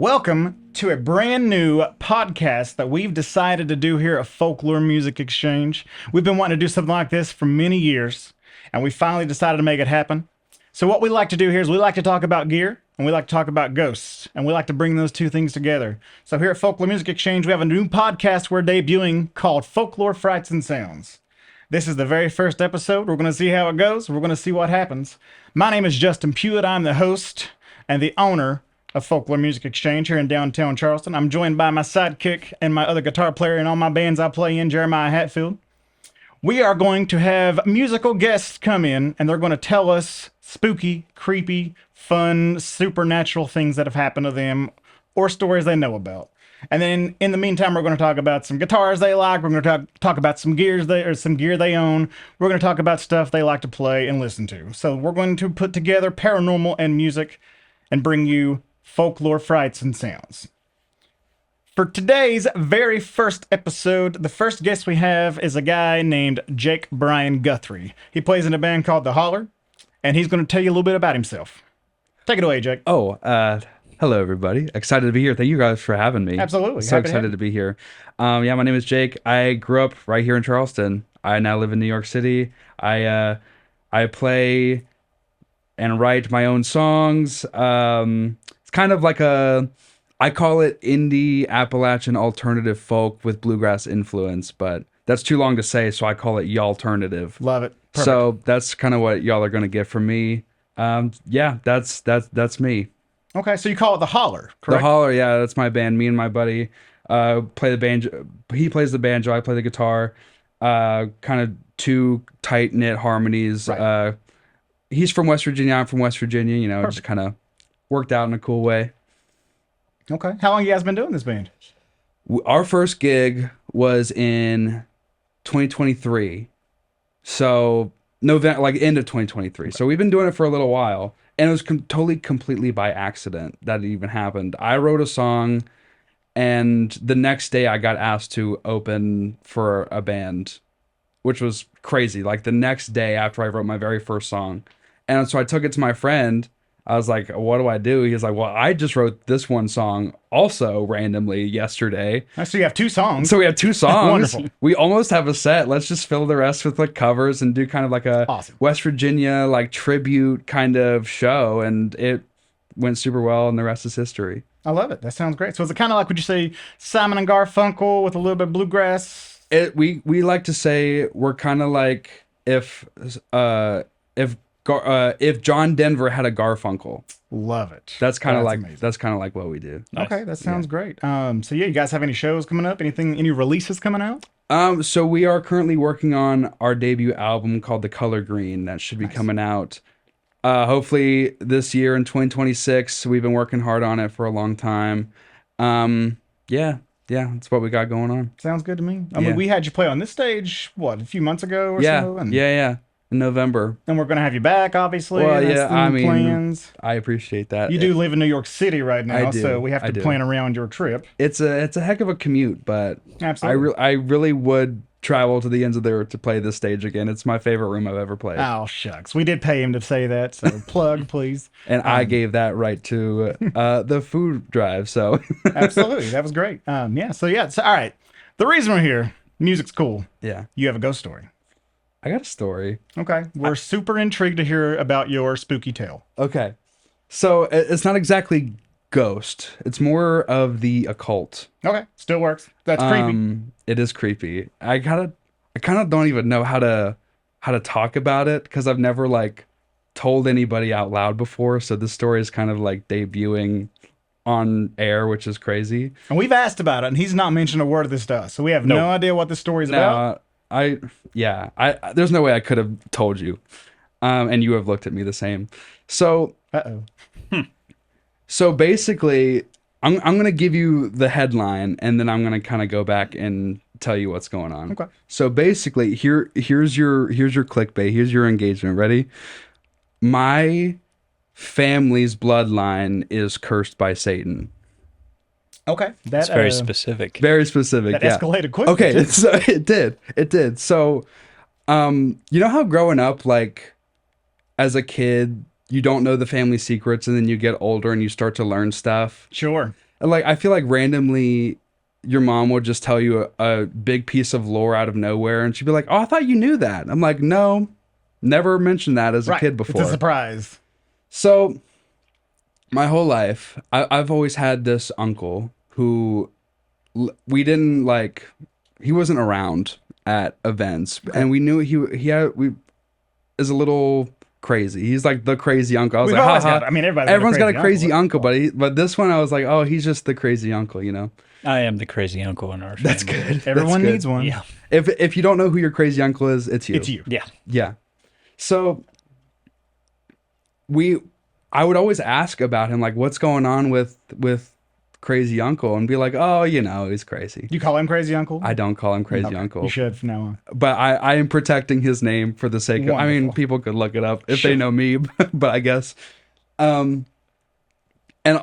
Welcome to a brand new podcast that we've decided to do here at Folklore Music Exchange. We've been wanting to do something like this for many years, and we finally decided to make it happen. So what we like to do here is we like to talk about gear, and we like to talk about ghosts, and we like to bring those two things together. So here at Folklore Music Exchange, we have a new podcast we're debuting called Folklore, Frights, and Sounds. This is the very first episode. We're going to see how it goes. We're going to see what happens. My name is Justin Puett. I'm the host and the owner of Folklore Music Exchange here in downtown Charleston. I'm joined by my sidekick and my other guitar player in all my bands I play in, Jeremiah Hatfield. We are going to have musical guests come in, and they're going to tell us spooky, creepy, fun, supernatural things that have happened to them or stories they know about. And then in the meantime, we're going to talk about some guitars they like. We're going to talk about some gear they own. We're going to talk about stuff they like to play and listen to. So we're going to put together paranormal and music and bring you folklore, frights, and sounds. For today's very first episode, the first guest we have is a guy named Jake Bryan Guthrie. He plays in a band called the Holler, and he's going to tell you a little bit about himself. Take it away, Jake. Hello, everybody. Excited to be here. Thank you guys for having me. Absolutely. So excited to be here. My name is Jake. I grew up right here in Charleston. I now live in New York City. I play and write my own songs. It's kind of like I call it indie Appalachian alternative folk with bluegrass influence, but that's too long to say, so I call it y'alternative. Love it. Perfect. So that's kind of what y'all are going to get from me. That's me. Okay, so you call it the Holler, correct? The Holler, yeah, that's my band. Me and my buddy play the banjo. He plays the banjo. I play the guitar. Kind of two tight-knit harmonies. Right. He's from West Virginia. I'm from West Virginia. You know, Perfect. Just kind of worked out in a cool way. Okay. How long you guys been doing this band? Our first gig was in 2023. So November, like end of 2023. So we've been doing it for a little while. And it was completely by accident that it even happened. I wrote a song, and the next day I got asked to open for a band, which was crazy. Like the next day after I wrote my very first song. And so I took it to my friend. I was like, what do I do? He was like, well, I just wrote this one song also randomly yesterday. So you have two songs. So we have two songs. Wonderful. We almost have a set. Let's just fill the rest with like covers and do kind of like a Awesome. West Virginia like tribute kind of show. And it went super well, and the rest is history. I love it. That sounds great. So is it kind of like, would you say, Simon and Garfunkel with a little bit of bluegrass? We like to say we're kind of like if John Denver had a Garfunkel. Love it. That's kind of like amazing. that's kind of like what we do. Nice. Okay, that sounds great. So yeah, you guys have any shows coming up? Any releases coming out? So we are currently working on our debut album called The Color Green that should be coming out hopefully this year in 2026. We've been working hard on it for a long time. Yeah, that's what we got going on. Sounds good to me. I mean, we had you play on this stage, what, a few months ago or so? Yeah. In November. And we're going to have you back, obviously. Well, That's the plans. I appreciate that. You do live in New York City right now, I do. so we have to plan around your trip. It's a heck of a commute, but Absolutely. I really would travel to the ends of the earth to play this stage again. It's my favorite room I've ever played. Oh, shucks. We did pay him to say that, so plug, please. And I gave that right to the food drive, so. Absolutely. That was great. So all right. The reason we're here, music's cool. Yeah. You have a ghost story. I got a story. Okay. We're super intrigued to hear about your spooky tale. Okay. So it's not exactly ghost. It's more of the occult. Okay. Still works. That's creepy. It is creepy. I kind of don't even know how to talk about it because I've never like told anybody out loud before. So this story is kind of like debuting on air, which is crazy. And we've asked about it, and he's not mentioned a word of this to us. So we have no idea what this story's about. There's no way I could have told you. And you have looked at me the same. So, So basically, I'm going to give you the headline, and then I'm going to kind of go back and tell you what's going on. Okay. So basically, here's your clickbait. Here's your engagement. Ready? My family's bloodline is cursed by Satan. Okay. That's very specific. Very specific. That escalated quickly. Okay, so it did. So, you know how growing up, like, as a kid, you don't know the family secrets, and then you get older and you start to learn stuff? Sure. Like, I feel like randomly your mom would just tell you a big piece of lore out of nowhere, and she'd be like, "Oh, I thought you knew that." I'm like, "No, never mentioned that as a Right. kid before." It's a surprise. So my whole life, I've always had this uncle who we didn't like. He wasn't around at events, and we knew we is a little crazy. He's like the crazy uncle. I was We've like, always haha. got, I mean, Everyone's got a crazy uncle. uncle, but this one I was like, oh, he's just the crazy uncle, you know. I am the crazy uncle in our family. That's good. Everyone That's good. needs one. Yeah. If you don't know who your crazy uncle is, it's you. It's you. Yeah. Yeah. So I would always ask about him, like, what's going on with crazy uncle, and be like, oh, you know, he's crazy. You call him crazy uncle? I don't call him crazy Okay. uncle. You should from now on. But I am protecting his name for the sake of, I mean, Wonderful. people could look it up if Sure. they know me, but I guess. And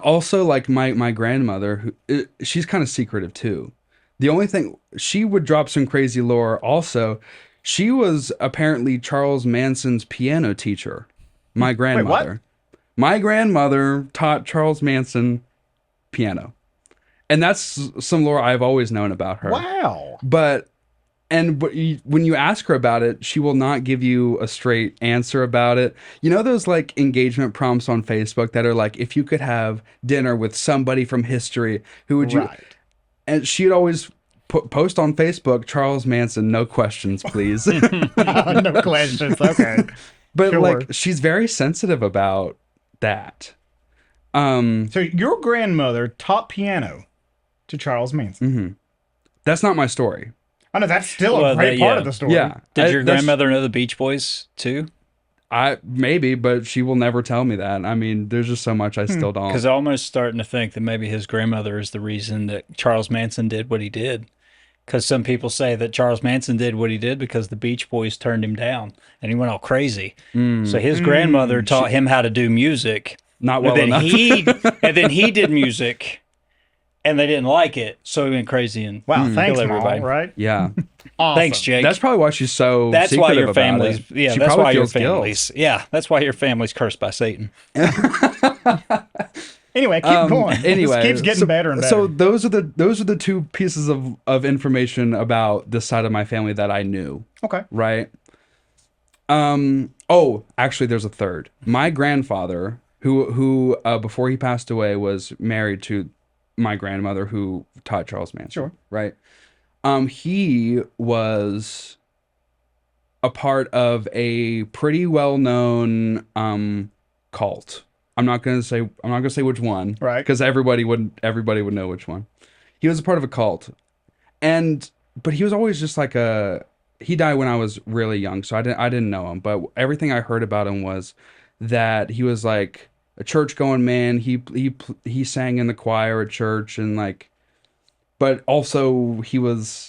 also, like, my grandmother, she's kind of secretive too. The only thing, she would drop some crazy lore also. She was apparently Charles Manson's piano teacher. My grandmother. My grandmother taught Charles Manson piano. And that's some lore I've always known about her. Wow. But when you ask her about it, she will not give you a straight answer about it. You know those like engagement prompts on Facebook that are like, if you could have dinner with somebody from history, who would you? Right. And she'd always post on Facebook, Charles Manson, no questions, please. No questions. Okay. But Sure. like, she's very sensitive about that. So your grandmother taught piano to Charles Manson. That's not my story. I know that's still a Well, great that- part yeah. of the story. Yeah. Did your That's- grandmother know the Beach Boys too? I maybe, but she will never tell me that. I mean, there's just so much I still don't. Because I'm almost starting to think that maybe his grandmother is the reason that Charles Manson did what he did. Because some people say that Charles Manson did what he did because the Beach Boys turned him down and he went all crazy. So his grandmother taught him how to do music. Not well and then enough. and then he did music, and they didn't like it, so he went crazy and Wow. Thanks, kill Mom. everybody. Right. Yeah. Awesome. Thanks, Jake. That's probably why she's so That's why secretive your about family's it. yeah. She That's probably why your feels guilt. family's yeah. That's why your family's cursed by Satan. Anyway, keep going. Anyway, This keeps getting better and better. So those are the two pieces of information about this side of my family that I knew. okay. Right. Oh, actually, there's a third. My grandfather, who before he passed away, was married to my grandmother, who taught Charles Manson. Sure. Right. He was a part of a pretty well-known cult. I'm not gonna say which one, Right. Because everybody would know which one. He was a part of a cult, but he was always just like he died when I was really young, so I didn't know him. But everything I heard about him was that he was like a church going man. He sang in the choir at church, and like, but also he was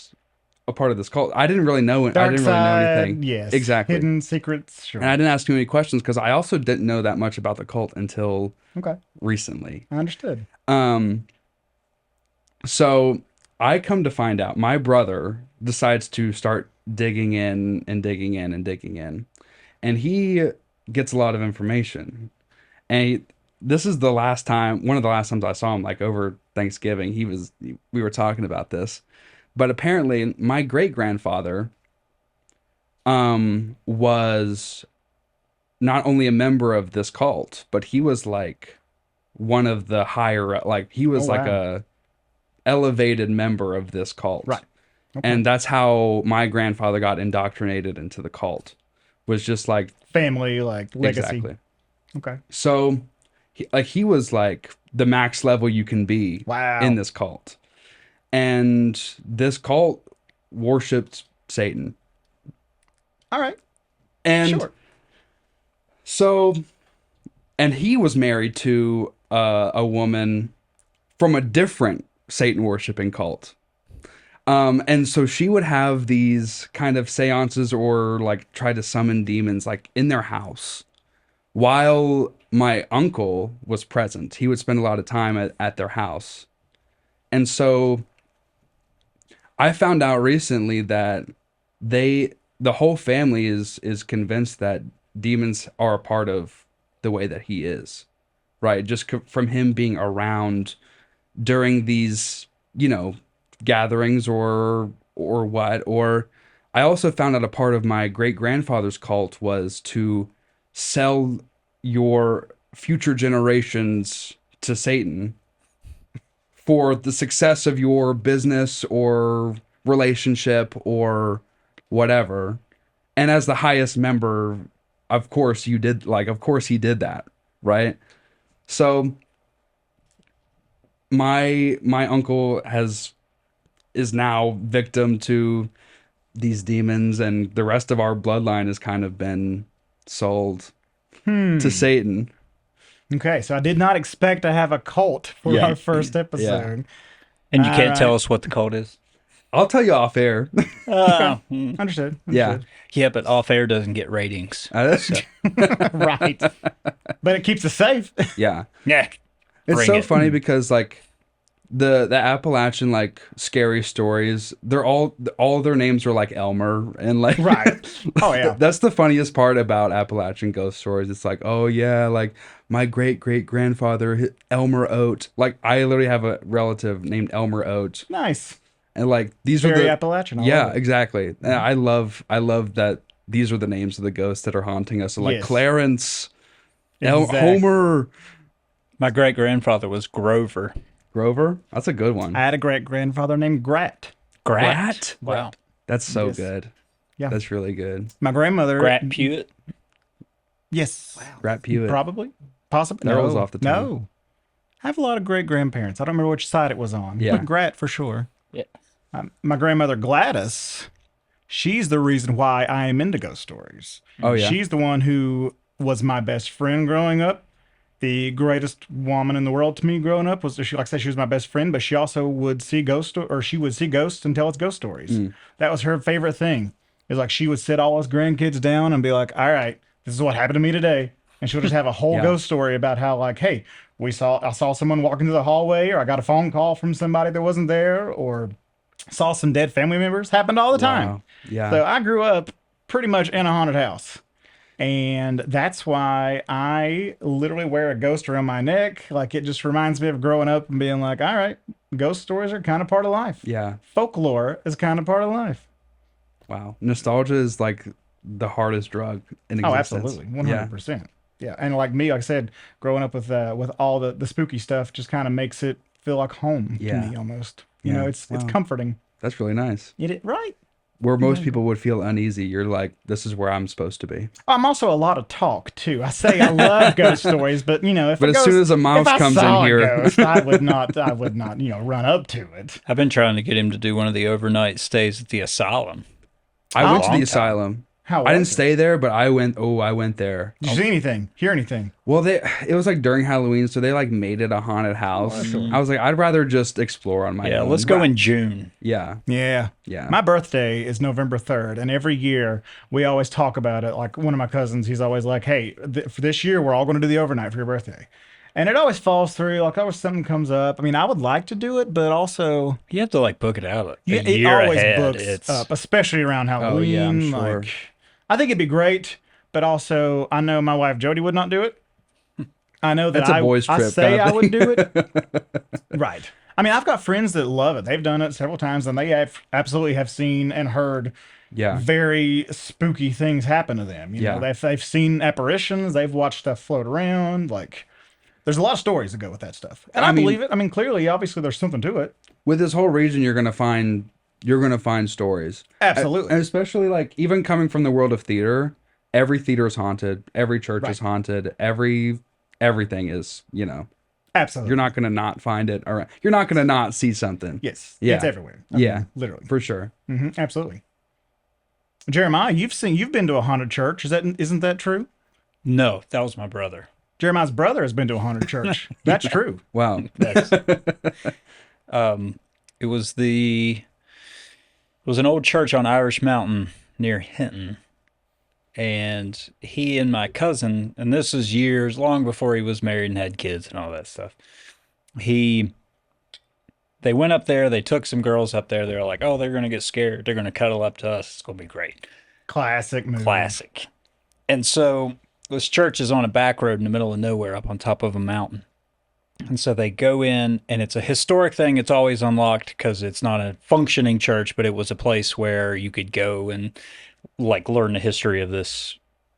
a part of this cult. I didn't really know it. I Dark didn't really know side, anything. yes. Exactly. Hidden secrets. Sure. And I didn't ask too many questions because I also didn't know that much about the cult until Okay. recently. I understood. So I come to find out my brother decides to start digging in and digging in and digging in, and he gets a lot of information. And this is one of the last times I saw him, like over Thanksgiving. We were talking about this, but apparently my great grandfather was not only a member of this cult, but he was like one of the higher, like he was like wow. a elevated member of this cult. Right. Okay. And that's how my grandfather got indoctrinated into the cult, was just like Family, like legacy. exactly. Okay. So he was like the max level you can be Wow. in this cult. And this cult worshipped Satan. All right. And Sure. so, and he was married to a woman from a different Satan worshiping cult. And so she would have these kind of seances or like try to summon demons like in their house while my uncle was present. He would spend a lot of time at their house. And so I found out recently that the whole family is convinced that demons are a part of the way that he is, right? Just from him being around during these, gatherings or what. Or I also found out a part of my great grandfather's cult was to sell your future generations to Satan for the success of your business or relationship or whatever. And as the highest member, of course he did that, right? So my uncle is now victim to these demons, and the rest of our bloodline has kind of been sold to Satan. Okay, so I did not expect to have a cult for Yeah. our first episode. And you can't All tell right. us what the cult is. I'll tell you off air. Understood. Yeah. Yeah, but off air doesn't get ratings. Right. But it keeps us safe. Yeah. Yeah. It's Bring so it. funny because like the Appalachian like scary stories, they're all their names are like Elmer and like Right. Oh, yeah. That's the funniest part about Appalachian ghost stories. It's like, oh yeah, like my great grandfather Elmer Oat. Like I literally have a relative named Elmer Oat, Nice. and like these Very are the Appalachian. I yeah, love it. exactly. And I love that these are the names of the ghosts that are haunting us. So like Yes. Clarence, Exactly. Homer, My great grandfather was Grover. Grover. That's a good one. I had a great grandfather named Grat. Grat? Wow. That's so Yes. good. Yeah. That's really good. My grandmother. Grat Puett. Yes. Rat Puett. Probably. Possibly. That no. rolls off the tongue. No. I have a lot of great grandparents. I don't remember which side it was on. Yeah. But Grat for sure. Yeah. My grandmother Gladys, she's the reason why I am into ghost stories. Oh, yeah? She's the one who was my best friend growing up. The greatest woman in the world to me growing up was, she, like I said, she was my best friend, but she also would see ghosts, or she would see ghosts and tell us ghost stories. Mm. That was her favorite thing. It was like she would sit all us grandkids down and be like, all right, this is what happened to me today. And she'll just have a whole Yeah. ghost story about how, like, hey, I saw someone walking through the hallway, or I got a phone call from somebody that wasn't there, or saw some dead family members. Happened all the time. Wow. Yeah. So I grew up pretty much in a haunted house. And that's why I literally wear a ghost around my neck. Like, it just reminds me of growing up and being like, all right, ghost stories are kind of part of life. Yeah. Folklore is kind of part of life. Wow. Nostalgia is like the hardest drug in Oh, existence. absolutely. Yeah. 100%. Yeah. And like me, like I said, growing up with all the spooky stuff just kind of makes it feel like home Yeah. to me almost. You Yeah. know, it's Wow. comforting. That's really nice. Right. Where most people would feel uneasy, you're like, this is where I'm supposed to be. I'm also a lot of talk too. I say I love ghost stories, but you know, if But as soon as a mouse if I comes saw in a here- ghost, I would not, run up to it. I've been trying to get him to do one of the overnight stays at the asylum. I went to long the time. asylum. How I didn't was it? stay there, but I went there. Did you see anything? Hear anything? Well, it was like during Halloween, so they like made it a haunted house. I was like, I'd rather just explore on my Yeah, own. let's go in June. Yeah. Yeah. Yeah. My birthday is November 3rd, and every year we always talk about it. Like one of my cousins, he's always like, "Hey, for this year, we're all going to do the overnight for your birthday," and it always falls through. Like always something comes up. I mean, I would like to do it, but also You have to like book it out a it year always ahead. books It's up, especially around Halloween. Oh, yeah, I'm sure. Like, I think it'd be great, but also I know my wife Jody would not do it. I know that That's a boys' I trip say kind of I would do it. Right. I mean, I've got friends that love it. They've done it several times, and they absolutely have seen and heard Yeah. very spooky things happen to them. You know, Yeah. they've seen apparitions. They've watched stuff float around. Like, there's a lot of stories that go with that stuff, and I mean- believe it. I mean, clearly, obviously, there's something to it. With this whole region, you're gonna find stories. Absolutely. And especially like even coming from the world of theater, every theater is haunted, every church is Right. haunted, everything is, Absolutely. you're not gonna not find it, or you're not gonna not see something. Yes. Yeah. It's everywhere. I Yeah. mean, literally. For sure. Absolutely. Jeremiah, you've been to a haunted church. Isn't that true? no, that was my brother. Jeremiah's brother has been to a haunted church. That's true. Wow. It was an old church on Irish Mountain near Hinton. And he and my cousin, and this is years long before he was married and had kids and all that stuff. They went up there, they took some girls up there, they were like, oh, they're gonna get scared, they're gonna cuddle up to us, it's gonna be great. Classic movie. Classic. And so this church is on a back road in the middle of nowhere up on top of a mountain. And so they go in, and it's a historic thing. It's always unlocked because it's not a functioning church, but it was a place where you could go and like learn the history of this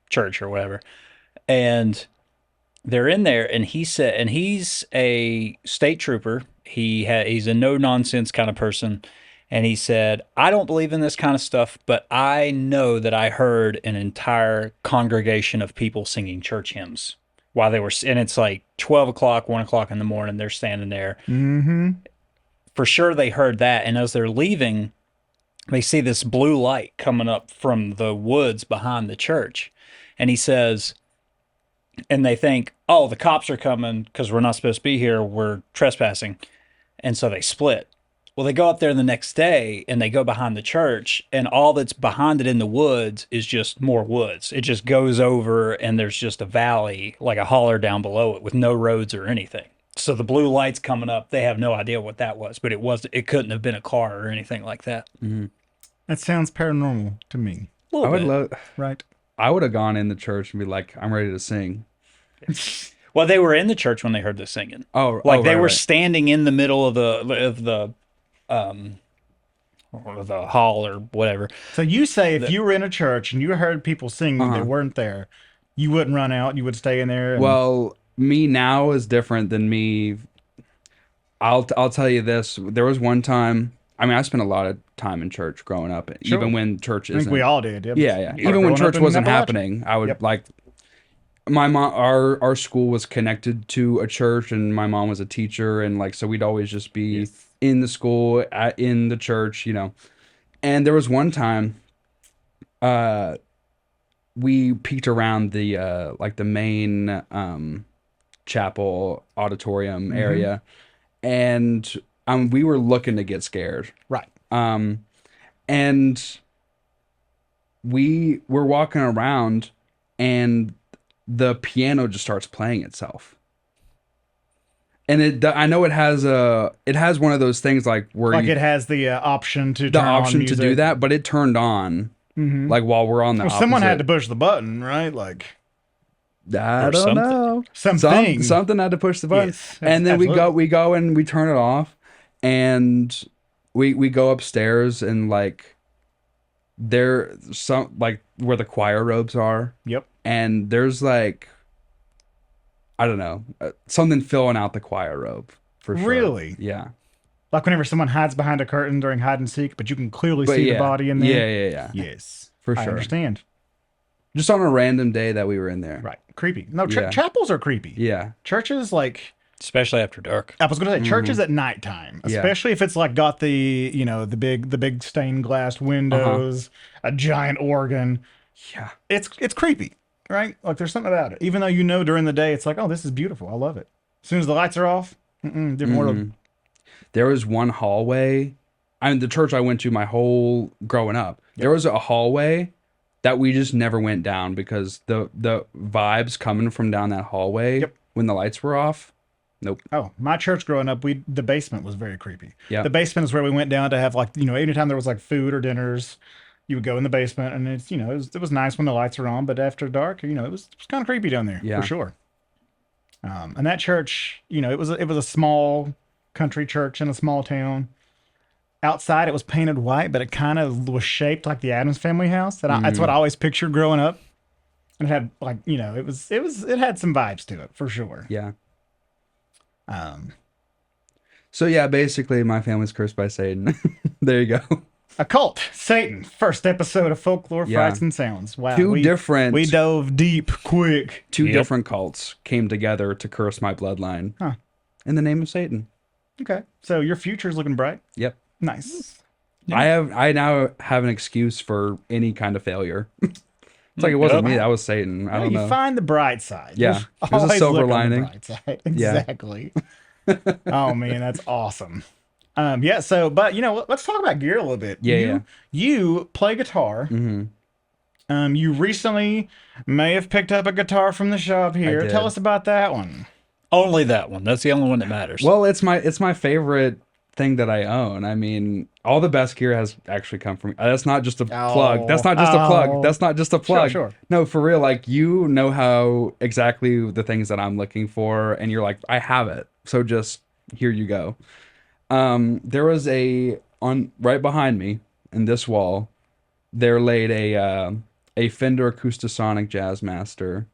church or whatever. And they're in there, and he said, and he's a state trooper. He's a no nonsense kind of person. And he said, I don't believe in this kind of stuff, but I know that I heard an entire congregation of people singing church hymns while they were, and it's like 12 o'clock, 1 o'clock in the morning. They're standing there. Mm-hmm. For sure they heard that. And as they're leaving, they see this blue light coming up from the woods behind the church. And he says, and they think, oh, the cops are coming because we're not supposed to be here. We're trespassing. And so they split. Well, they go up there the next day and they go behind the church, and all that's behind it in the woods is just more woods. It just goes over, and there's just a valley, like a holler down below it with no roads or anything. So the blue light's coming up. They have no idea what that was, but it couldn't have been a car or anything like that. Mm-hmm. That sounds paranormal to me. I would love. Right. I would have gone in the church and be like, I'm ready to sing. Well, they were in the church when they heard the singing. Oh, they right, were right. standing in the middle of the hall or whatever. So you say if you were in a church and you heard people singing and they Uh-huh. weren't there, you wouldn't run out. You would stay in there. And... Well, me now is different than me. I'll tell you this. There was one time. I mean, I spent a lot of time in church growing up, Sure. even when church I isn't. think we all did. Yep. Yeah, yeah. Like Even when growing up church in wasn't Appalachia. happening, I would Yep. like. My mom, our school was connected to a church, and my mom was a teacher, and like so we'd always just be Yes. in the school, in the church, And there was one time, we peeked around the like the main chapel auditorium area, and we were looking to get scared. Right. And we were walking around, and the piano just starts playing itself. And I know it has one of those things like where Like it has the option to the turn on option to music. do that, but it turned on like while we're on the Well, opposite. someone had to push the button, right? Like I Or don't something. know. something. Something had to push the button. Yes, And then absolutely. we go and we turn it off, and we go upstairs, and like there some like where the choir robes are, Yep. and there's like I don't know, something filling out the choir robe for sure. Really? Yeah. Like whenever someone hides behind a curtain during hide and seek, but you can clearly But see yeah. the body in there. Yeah. Yes. For I sure. understand. Just on a random day that we were in there. Right. Creepy. No, Yeah. chapels are creepy. Yeah. Churches, like, Especially after dark. I was going to say churches at nighttime, Yeah. especially if it's like got the, the big stained glass windows, a giant organ. Yeah. It's creepy, right? Like there's something about it. Even though during the day it's like, oh, this is beautiful. I love it. As soon as the lights are off, different world. There was one hallway. I mean, the church I went to my whole growing up. There was a hallway that we just never went down because the vibes coming from down that hallway when the lights were off. Nope. Oh, my church growing up, the basement was very creepy. Yeah. The basement is where we went down to have like, anytime there was like food or dinners, you would go in the basement, and it's, it was nice when the lights are on, but after dark, it was kind of creepy down there Yeah. for sure. And that church, it was a small country church in a small town. Outside, it was painted white, but it kind of was shaped like the Addams Family house. And that's what I always pictured growing up. And it had like, it had some vibes to it for sure. Yeah. Um, So yeah, basically my family's cursed by Satan. There you go. Occult, Satan, first episode of Folklore, Yeah. Frights, and Sounds. Wow. Two different We dove deep, quick. two Yep. different cults came together to curse my bloodline. Huh. In the name of Satan. Okay. So your future's looking bright. Yep. Nice. I now have an excuse for any kind of failure. It's like it wasn't me, that was Satan. I Well, don't you know. find the bright side. Yeah. Just There's a always silver look on the lining. bright side. Yeah. Exactly. Oh man, that's awesome. Yeah. So, but let's talk about gear a little bit. Yeah, You play guitar. You recently may have picked up a guitar from the shop here. did. Tell us about that one. Only that one. That's the only one that matters. Well, it's my favorite thing that I own. I mean, all the best gear has actually come from. That's not just a plug. That's not just a plug. That's not just a plug. Sure. No, for real. Like you know how exactly the things that I'm looking for, and you're like, I have it. So just here you go. There was on right behind me in this wall, there laid a Fender Acoustasonic Jazzmaster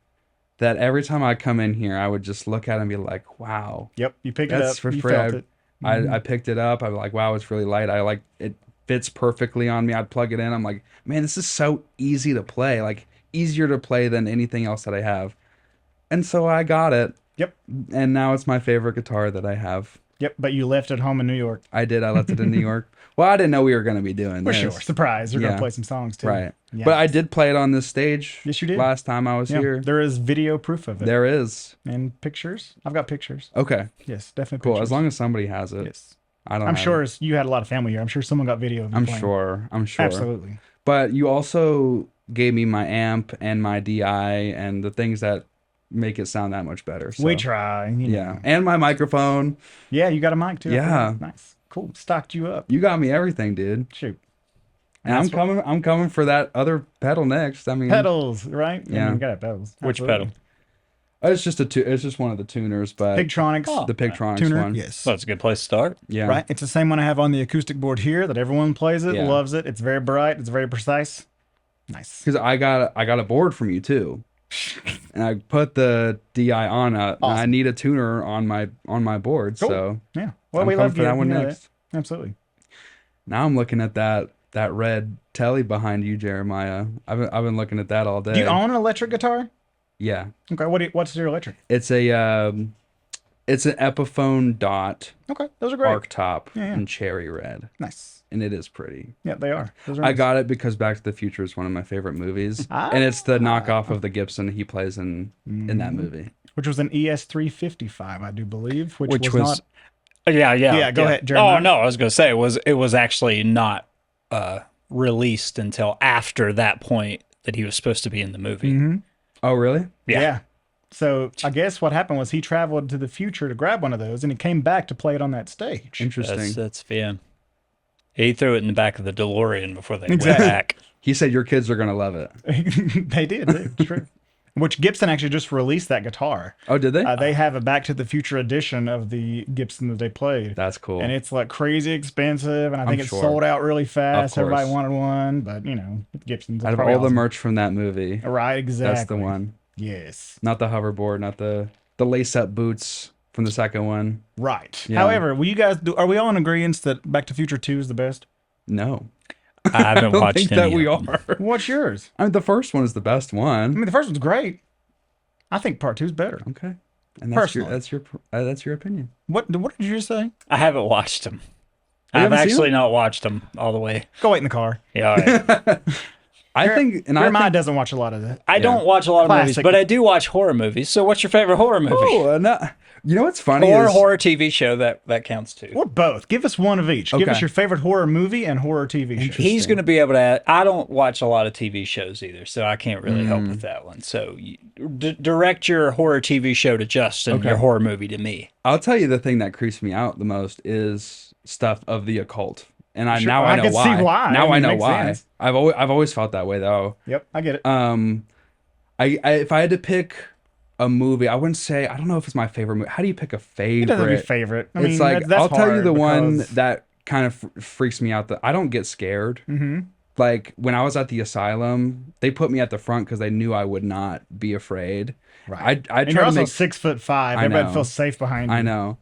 that every time I come in here, I would just look at it and be like, wow. Yep, you picked it That's up. for You free. felt it. I picked it up. I'm like, wow, it's really light. I like it fits perfectly on me. I'd plug it in. I'm like, man, this is so easy to play. Like easier to play than anything else that I have. And so I got it. Yep. And now it's my favorite guitar that I have. Yep, but you left it home in New York. I did. I left it in New York. Well, I didn't know we were going to be doing For this. sure. Surprise. You're going Yeah. to play some songs too. Right. Yeah. But I did play it on this stage. Yes, you did. Last time I was Yeah, here. there is video proof of it. There is. And pictures. I've got pictures. Okay. Yes, definitely Cool. pictures. As long as somebody has it. Yes. I don't I'm have sure it. you had a lot of family here. I'm sure someone got video of you I'm playing. sure. I'm sure. Absolutely. But you also gave me my amp and my DI and the things that make it sound that much better. So, We try. You know. yeah. And my microphone. Yeah, you got a mic too. Yeah. Nice. Cool. Stocked you up. You got me everything, dude. Shoot. And I'm That's what- coming for that other pedal next. I mean, Pedals, right? Yeah. You got pedals. Which Absolutely. pedal? it's just one of the tuners, but Pigtronics. Oh. the Pigtronics Tuner. one. Yes. Well, it's a good place to start. Yeah. Right. It's the same one I have on the acoustic board here that everyone plays it, Yeah. loves it. It's very bright. It's very precise. Nice. Because I got a board from you too, and I put the DI on it. And I need a tuner on my board, Cool. so Yeah. Well, I'm we coming love for that one you know next. that. Absolutely. Now I'm looking at that red telly behind you, Jeremiah. I've been looking at that all day. Do you own an electric guitar? Yeah, Okay. What's your electric? it's an Epiphone Dot Okay. Those are great. arc top Yeah. in cherry red, Nice. and it is pretty. Yeah, they are. Those are I nice. got it because Back to the Future is one of my favorite movies, and it's the knockoff of the Gibson he plays in that movie. Which was an ES355, I do believe. Which was was- not. Yeah. Yeah, go ahead, Jeremiah. Oh no, I was going to say it was actually not released until after that point that he was supposed to be in the movie. Mm-hmm. Oh, really? Yeah. So I guess what happened was he traveled to the future to grab one of those, and he came back to play it on that stage. Interesting. That's yeah. He threw it in the back of the DeLorean before they Exactly. went back. He said your kids are gonna love it. They did. It's true. Which Gibson actually just released that guitar. Oh, did they? They have a Back to the Future edition of the Gibson that they played. That's cool. And it's like crazy expensive, and I think it sure. sold out really fast. course. Everybody wanted one, but you know, Gibson's Out of probably all the awesome. merch from that movie, Right, exactly. that's the one. Yes. Not the hoverboard, not the lace-up boots from the second one. Right. Yeah. However, will you guys are we all in agreement that Back to the Future 2 is the best? No, I haven't I don't watched think any that we of them. are. What's yours? I mean, the first one is the best I one. mean, the first one's great. I think part 2 is better. Okay, and that's Personally. that's your opinion. What did you just say? I haven't watched them. You I've haven't seen actually not watched them all the way. Go wait in the car. Yeah, all right. I think, and I Jeremiah think. doesn't watch a lot of that. I don't watch a lot of movies, Classic. but I do watch horror movies. So, what's your favorite horror movie? Oh, no, you know what's funny Or is horror TV show that counts too. Or both. Give us one of each. Give Okay. us your favorite horror movie and horror TV show. He's going to be able to. I don't watch a lot of TV shows either, so I can't really help Mm. with that one. So, direct your horror TV show to Justin, your horror movie to me. I'll tell you the thing that creeps me out the most is stuff of the occult, and Sure. now I I know can see why. why. Now I mean, I it know makes why. sense. I've always felt that way though. Yep, I get it. I if I had to pick a movie, I wouldn't say, I don't know if it's my favorite movie. How do you pick a It doesn't be favorite? favorite. I It's mean, like that's I'll tell you hard the one because- that kind of freaks me out. That I don't get scared. Mhm. Like when I was at the asylum, they put me at the front because they knew I would not be afraid. Right. I And try you're to also make 6'5". I Everybody know. feels safe behind you. I know.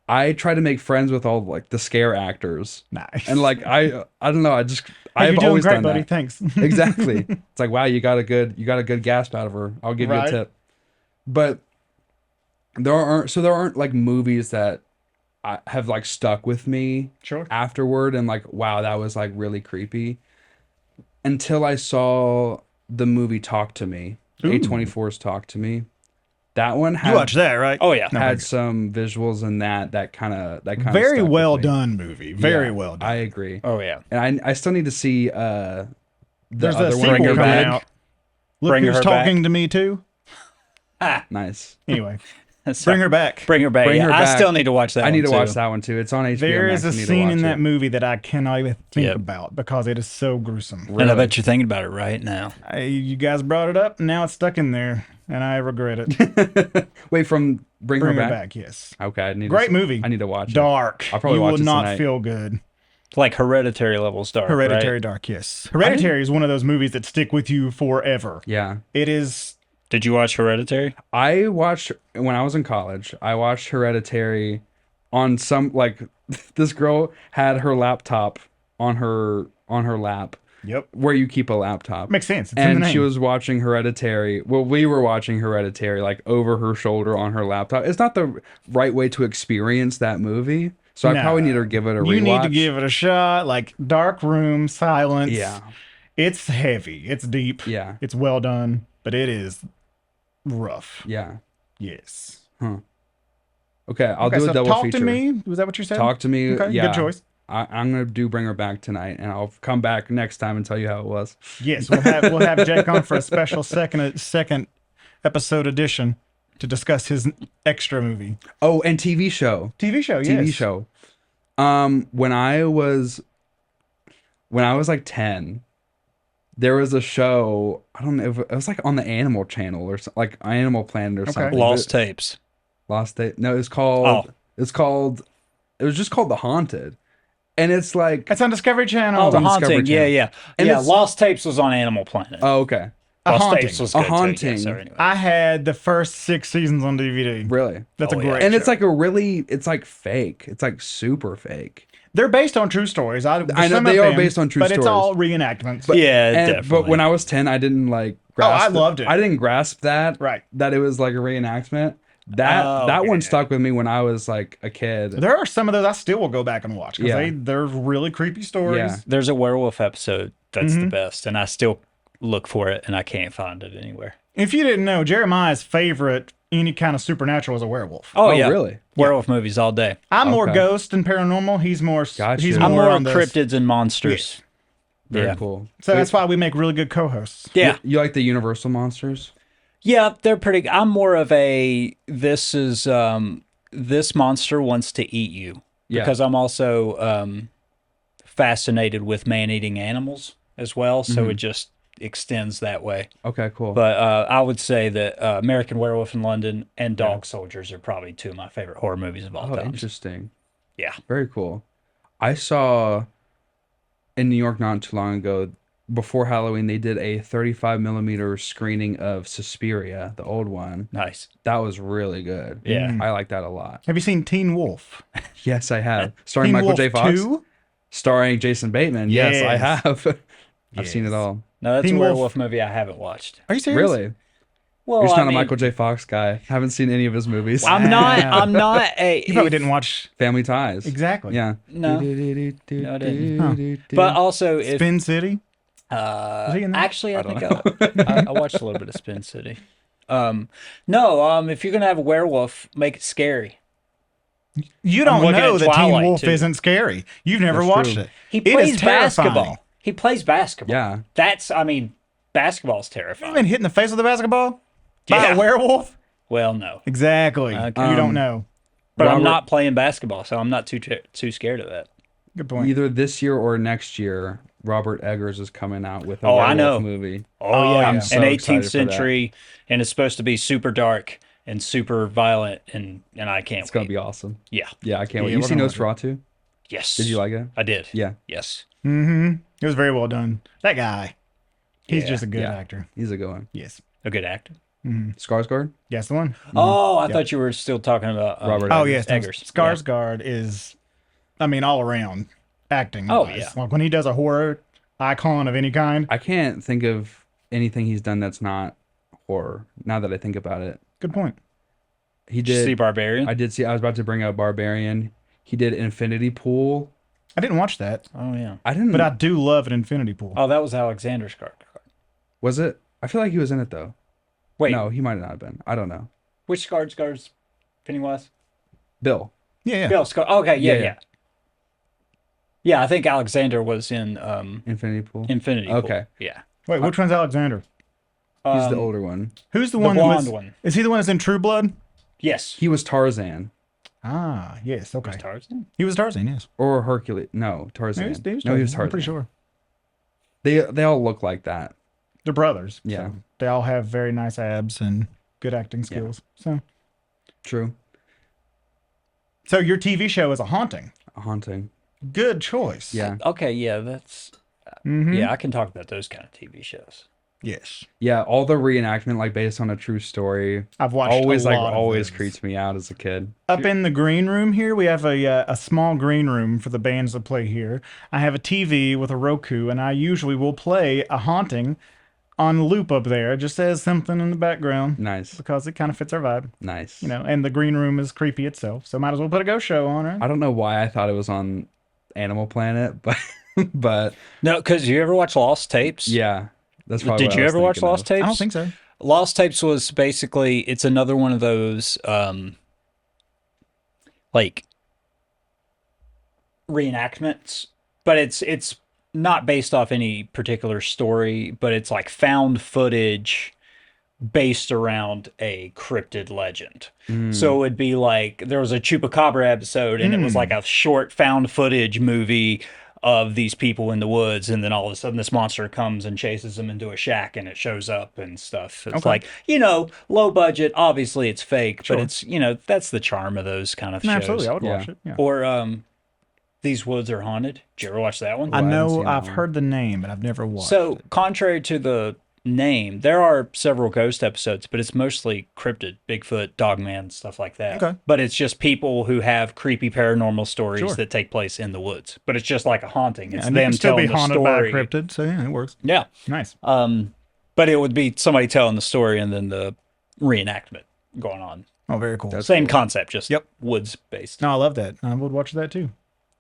I try to make friends with all like the scare actors. Nice. And like I don't know, Hey, I've you're doing always great, done buddy. that. Thanks. Exactly. It's like, wow, you got a good gasp out of her. I'll give you Right. a tip. But there aren't like movies that have like stuck with me Sure. afterward and like, wow, that was like really creepy. Until I saw the movie Talk to Me, A24's Talk to Me. That one You had watch that, right? Oh yeah, had some visuals in that kind of Very stuck with well me. done movie. Very Yeah, well done. I agree. oh yeah. And I still need to see the There's a other sequel one. Bring Her coming Back. out. Look Bring who's Her talking to me too. Nice. Anyway, So, bring her back. Bring her back. Bring Yeah, Her I Back. still need to watch that. I need one to watch too. that one too. It's on HBO There Max. is a I need to scene watch in that it. movie that I cannot even think Yep. about because it is so gruesome. And I bet you're thinking about it right now. You guys brought it up, and now it's stuck in there, and I regret it. Wait, from Bring Her Back? Yes. Okay, I need Great movie. I need to watch it. Dark. I'll probably you watch will this not tonight. feel good. Like Hereditary levels dark. Hereditary Right? Dark, yes. Hereditary is one of those movies that stick with you forever. Yeah. It is. Did you watch Hereditary? I watched when I was in college. I watched Hereditary on some like this girl had her laptop on her lap Yep. where you keep a laptop. Makes sense. It's in the And name. she was watching Hereditary. Well, we were watching Hereditary like over her shoulder on her laptop. It's not the right way to experience that movie. So I No. probably need to give it a rewatch. You need to give it a shot. Like dark room, silence. Yeah. It's heavy. It's deep. Yeah. It's well done, but it is rough. Yeah. Yes. Okay, I'll Okay, do so a double Talk feature. to Me. Was that what you said? Talk to Me. Okay, Yeah. good choice. I'm gonna Bring Her Back tonight, and I'll come back next time and tell you how it was. Yes, we'll have Jake on for a special second episode edition to discuss his extra movie. Oh, and TV show. TV show, yes. TV show. When I was like 10, there was a show. I don't know if it was like on the Animal Channel or like Animal Planet or something. Lost Tapes. Lost Tape. No, it's called. Oh. It's called. It was just called The Haunted, and it's like. It's on Discovery Channel. Oh, The on Discovery Haunting. Yeah, Channel. yeah. And Yeah, it's- Lost Tapes was on Animal Planet. Oh, okay. A Lost Haunting. Tapes was A good too, Haunting. yeah, so anyway. I had the first 6 seasons on DVD. Really. That's Oh, a yeah. great And show. it's like it's like fake. It's like super fake. They're based on true stories. I know some they of are them, based on true but it's stories. all reenactments. Yeah, And, definitely. but when I was 10, I didn't like grasp I loved it. I didn't grasp that. Right. That it was like a reenactment. That Oh, that one yeah. stuck with me when I was like a kid. There are some of those I still will go back and watch because Yeah. they're really creepy stories. Yeah. There's a werewolf episode that's Mm-hmm. the best, and I still look for it, and I can't find it anywhere. If you didn't know, Jeremiah's favorite any kind of supernatural is a werewolf. Oh, Oh, yeah. really? Werewolf movies all day. I'm more Okay. ghost and paranormal. He's more. Gotcha. He's I'm more more on this. cryptids and monsters. Very Yeah. cool. So that's why we make really good co-hosts. Yeah. You like the Universal monsters? Yeah, they're pretty. I'm more of a this monster wants to eat you Yeah. because I'm also fascinated with man-eating animals as well, so it just extends that way. Okay, cool. But I would say that American Werewolf in London and Dog Soldiers are probably two of my favorite horror movies of all Oh, time. interesting. Yeah. Very cool. I saw in New York not too long ago, before Halloween, they did a 35mm screening of Suspiria, the old one. Nice. That was really good. Yeah. I like that a lot. Have you seen Teen Wolf? Yes, I have. Starring Teen Michael Wolf J. Fox. 2? Starring Jason Bateman. Yes, I Yes. have. I've seen it Yes. all. No, that's Teen a Wolf. werewolf movie I haven't watched. Are you serious? Really? Well, You're just I not a mean, Michael J. Fox guy. Haven't seen any of his movies. I'm not a. You probably didn't watch Family Ties. exactly. Yeah. No. No, I didn't. But also, if Spin City. Was he in that? actually, I think I watched a little bit of Spin City. No, if you're gonna have a werewolf, make it scary. You I'm don't looking know at that Teen Twilight, Wolf too. isn't scary. You've never That's watched true. it. He It is plays terrifying. basketball. He plays basketball. Yeah. Basketball's Have you terrifying. been hit in the face with a basketball? By Yeah. a werewolf? Well, no, Exactly. Okay. You don't know. but I'm Robert- not playing basketball, so I'm not too scared of that. Good point. Either this year or next year, Robert Eggers is coming out with a Oh, I werewolf know. movie. Oh, yeah, I'm so an excited 18th for that. century, and it's supposed to be super dark and super violent, and I can't. It's gonna wait. be awesome. Yeah. Yeah, I can't wait. Yeah, You we're seen gonna watch Nosferatu? Yes. Did you like it? I did. Yeah, Yes. Mm-hmm. It was very well done. That guy. He's Yeah. just a good Yeah. actor. he's a good one. Yes. A good actor. Skarsgård? Yes, the one. Oh, I thought you were still talking about Robert Oh, Eggers. yes. no, Eggers. Skarsgård is, I mean, all around acting. Oh, wise. yeah. Like when he does a horror icon of any kind. I can't think of anything he's done that's not horror. Now that I think about it, Good point. he Did you see did. Barbarian? I did see. I was about to bring up Barbarian. He did Infinity Pool. I didn't watch that, Oh yeah. I didn't. but I do love an Infinity Pool. Oh, that was Alexander Skarsgård. Was it? I feel like he was in it though. Wait, No, he might not have been. I don't know. which Skarsgård's Pennywise? Bill. Yeah. Bill Skarsgård. Okay, yeah, Yeah, yeah. yeah. Yeah, I think Alexander was in Infinity Pool. Infinity Pool. Okay. Yeah. Wait, which one's Alexander? He's the older one. Who's the the one? blonde that's, one. Is he the one that's in True Blood? Yes. He was Tarzan Ah, yes. Okay. Tarzan? He was Tarzan. Yes. or Hercules. No, Tarzan. He was No, he was Tarzan. Tarzan. I'm pretty sure They all look like that. they're brothers. Yeah. So they all have very nice abs and good acting skills. So True. So your TV show is a haunting. A haunting. Good choice. Yeah. Okay, yeah, that's yeah, I can talk about those kind of TV shows. Yes. Yeah, all the reenactment like based on a true story. I've watched always a like lot of always those. creeps me out as a kid. Up in the green room here, we have a small green room for the bands that play here. I have a TV with a Roku, and I usually will play a haunting on loop up there, just as something in the background. Nice. Because it kind of fits our vibe, Nice. you know. And the green room is creepy itself, so might as well put a ghost show on, right? I don't know why I thought it was on Animal Planet, but but No, because you ever watch Lost Tapes? yeah, that's probably. Did what you I was ever watch thinking Lost of. Tapes? I don't think so. Lost Tapes was basically it's another one of those like reenactments, but it's not based off any particular story, but it's like found footage based around a cryptid legend. So it would be like there was a Chupacabra episode and it was like a short found footage movie of these people in the woods, and then all of a sudden this monster comes and chases them into a shack and it shows up and stuff. It's like, you know, low budget, obviously it's fake, but it's, you know, that's the charm of those kind of No, shows. absolutely, I would Yeah. watch it. Yeah. Or These Woods Are Haunted. Did you ever watch that one? I haven't know seen that I've one. heard the name, but I've never watched So, it. contrary to the name, there are several ghost episodes, but it's mostly cryptid, Bigfoot, Dogman, stuff like that. Okay. But it's just people who have creepy paranormal stories Sure. that take place in the woods. But it's just like a haunting. It's And you them can still be telling the haunted by a story. cryptid, so yeah, it works. Yeah. Nice. But it would be somebody telling the story and then the reenactment going on. Oh, very cool. Same concept, just Yep. woods based. No, I love that. I would watch that too.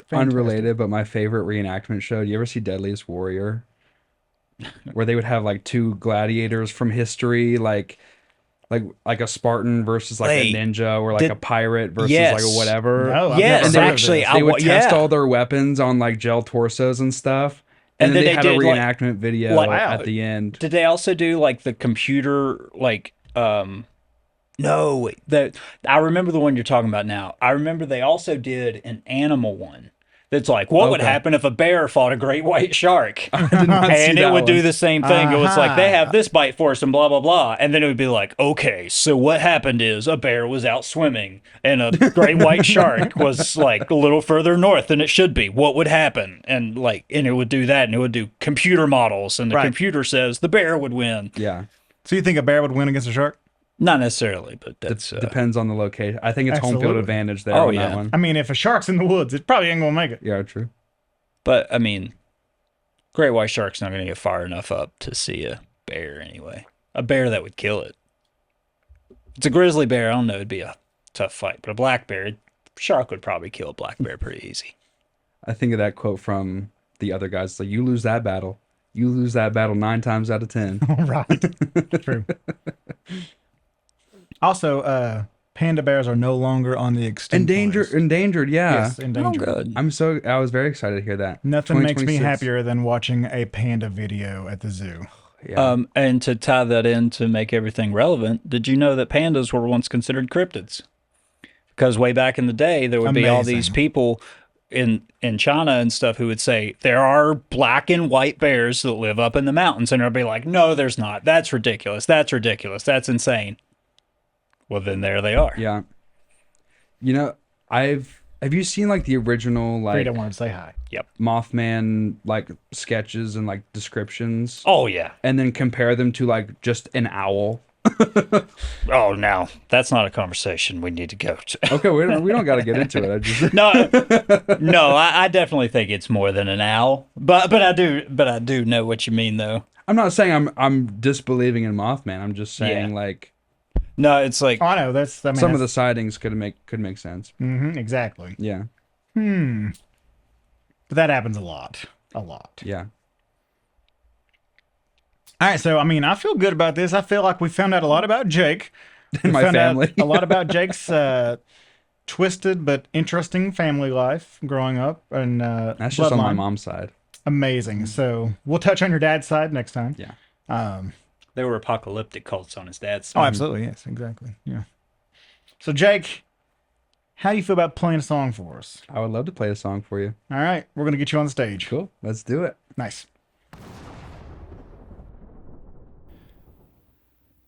Fantastic. Unrelated, but my favorite reenactment show. Do you ever see Deadliest Warrior? Where they would have like two gladiators from history, like a Spartan versus like Wait, a ninja, or like did- a pirate versus Yes. like a whatever. No, I've Yes, never heard of actually, this. I They would wa- test yeah. all their weapons on like gel torsos and stuff, and, then they had a did, like- reenactment video like- at the end. Did they also do like the computer no, I remember the one you're talking about now. I remember they also did an animal one. That's like, what would Okay. happen if a bear fought a great white shark? did not see And it that would do one. the same thing. It was like, Uh-huh. they have this bite force and blah, blah, blah. And then it would be like, okay, so what happened is a bear was out swimming and a great white shark was like a little further north than it should be. What would happen? And it would do that, and it would do computer models. And the Right. computer says the bear would win. Yeah, So you think a bear would win against a shark? Not necessarily, but that's depends on the location. I think it's home field Absolutely. advantage there Oh, on yeah. that one. I mean, if a shark's in the woods, it probably ain't gonna make it. Yeah, true. But I mean, great white shark's not going to get far enough up to see a bear anyway. A bear that would kill it. If it's a grizzly bear, I don't know, it'd be a tough fight. But a black bear, shark would probably kill a black bear pretty easy. I think of that quote from the other guys. It's like, you lose that battle. You lose that battle 9 times out of 10. Right. True. Also, panda bears are no longer on the extinct list. Endangered, yeah. Yes, endangered. good. I was very excited to hear that. Nothing makes me 2026. happier than watching a panda video at the zoo. Yeah. And to tie that in to make everything relevant, did you know that pandas were once considered cryptids? Because way back in the day, there would be all these Amazing. people in China and stuff who would say there are black and white bears that live up in the mountains, and they'll be like, no, there's not. That's ridiculous. That's ridiculous. That's insane. Well, then there they are. Yeah. You know, have you seen like the original like Freedom wanted to say hi. Yep. Mothman like sketches and like descriptions, Oh yeah. and then compare them to like just an owl? Oh, now that's not a conversation we need to go to. Okay, we don't got to get into it. I just No, I definitely think it's more than an owl. But I do know what you mean though. I'm not saying I'm disbelieving in Mothman. I'm just saying Yeah. like No, it's like Oh, I know. That's, I mean, some of the sightings could make sense. exactly. Yeah. But that happens a lot. A lot. Yeah. All right, so I mean, I feel good about this. I feel like we found out a lot about Jake. We My found out family. a lot about Jake's twisted but interesting family life growing up, and That's just on my bloodline. mom's side. Amazing. So we'll touch on your dad's side next time. Yeah. there were apocalyptic cults on his dad's Oh, side. absolutely. Yes, exactly. Yeah. So Jake, how do you feel about playing a song for us? I would love to play a song for you. All right, we're gonna get you on the stage. Cool. Let's do it. Nice.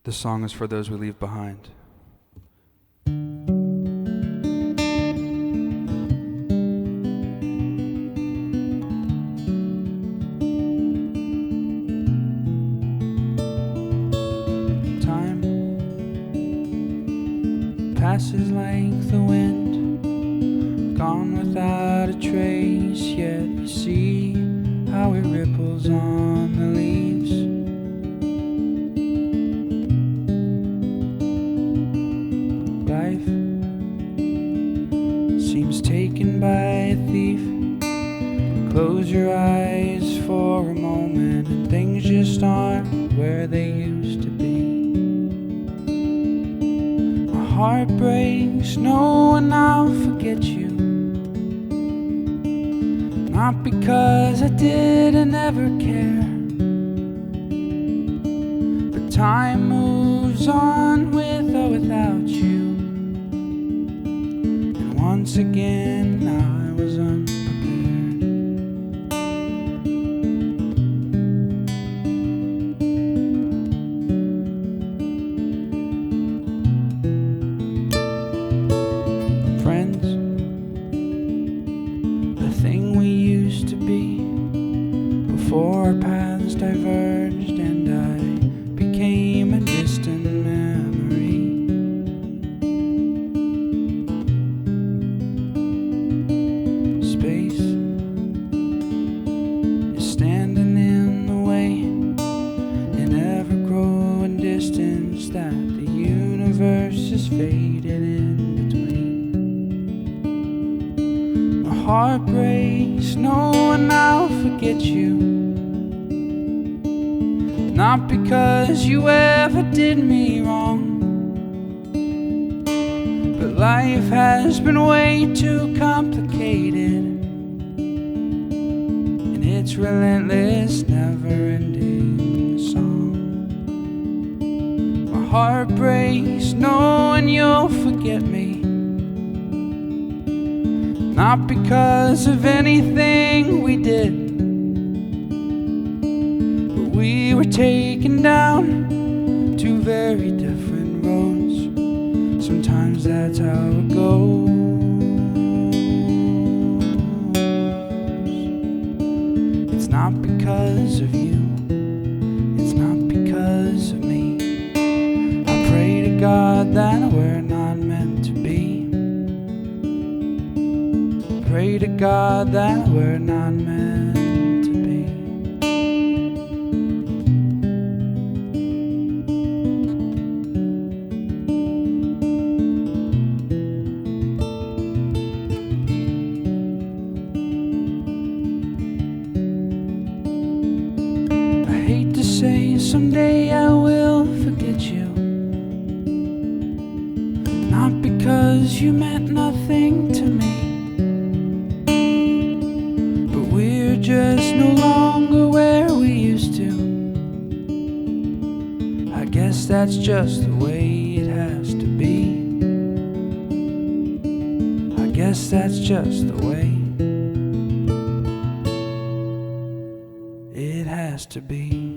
This song is for those we leave behind. passes like the wind, gone without a trace, yet you see how it ripples on the leaves. Life seems taken by a thief. Close your eyes for a moment and things just aren't where they used to be. My heart breaks knowing I'll forget you, not because I didn't ever care, but time moves on with or without you. And once again I was unprepared. Friends, the thing we used to be before our paths diverged and I became a distant memory. Space is standing in the way, an ever-growing distance that the universe is faded in between. My heart breaks knowing I'll forget you, not because you ever did me wrong, but life has been way too complicated, and it's relentless, never-ending song. My heart breaks knowing you'll forget me, not because of anything we did, but we were taken down two very different roads. Sometimes that's how it goes. It's not because of you, it's not because of me. I pray to God that we're not meant to be. Pray to God that we're not meant to be. I hate to say someday I will forget you, not because you meant nothing to me, we're just no longer where we used to. I guess that's just the way it has to be. I guess that's just the way it has to be.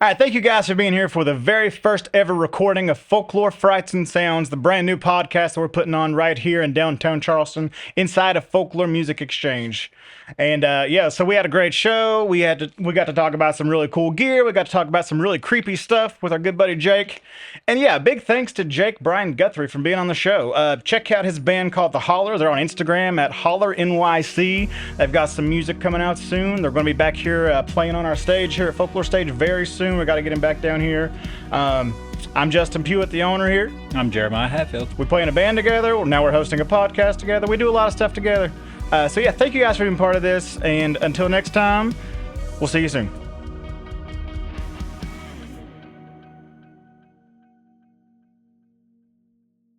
All right, thank you guys for being here for the very first ever recording of Folklore, Frights, and Sounds, the brand new podcast that we're putting on right here in downtown Charleston inside of Folklore Music Exchange. And so we had a great show. We got to talk about some really cool gear. We got to talk about some really creepy stuff with our good buddy Jake. And yeah, big thanks to Jake Bryan Guthrie for being on the show. Check out his band called the Holler. They're on Instagram at Holler NYC. They've got some music coming out soon. They're going to be back here playing on our stage here at Folklore Stage very soon. We got to get him back down here. I'm Justin Puett, the owner here. I'm Jeremiah Hatfield. We play in a band together. Now we're hosting a podcast together. We do a lot of stuff together. So yeah, thank you guys for being part of this. And until next time, we'll see you soon.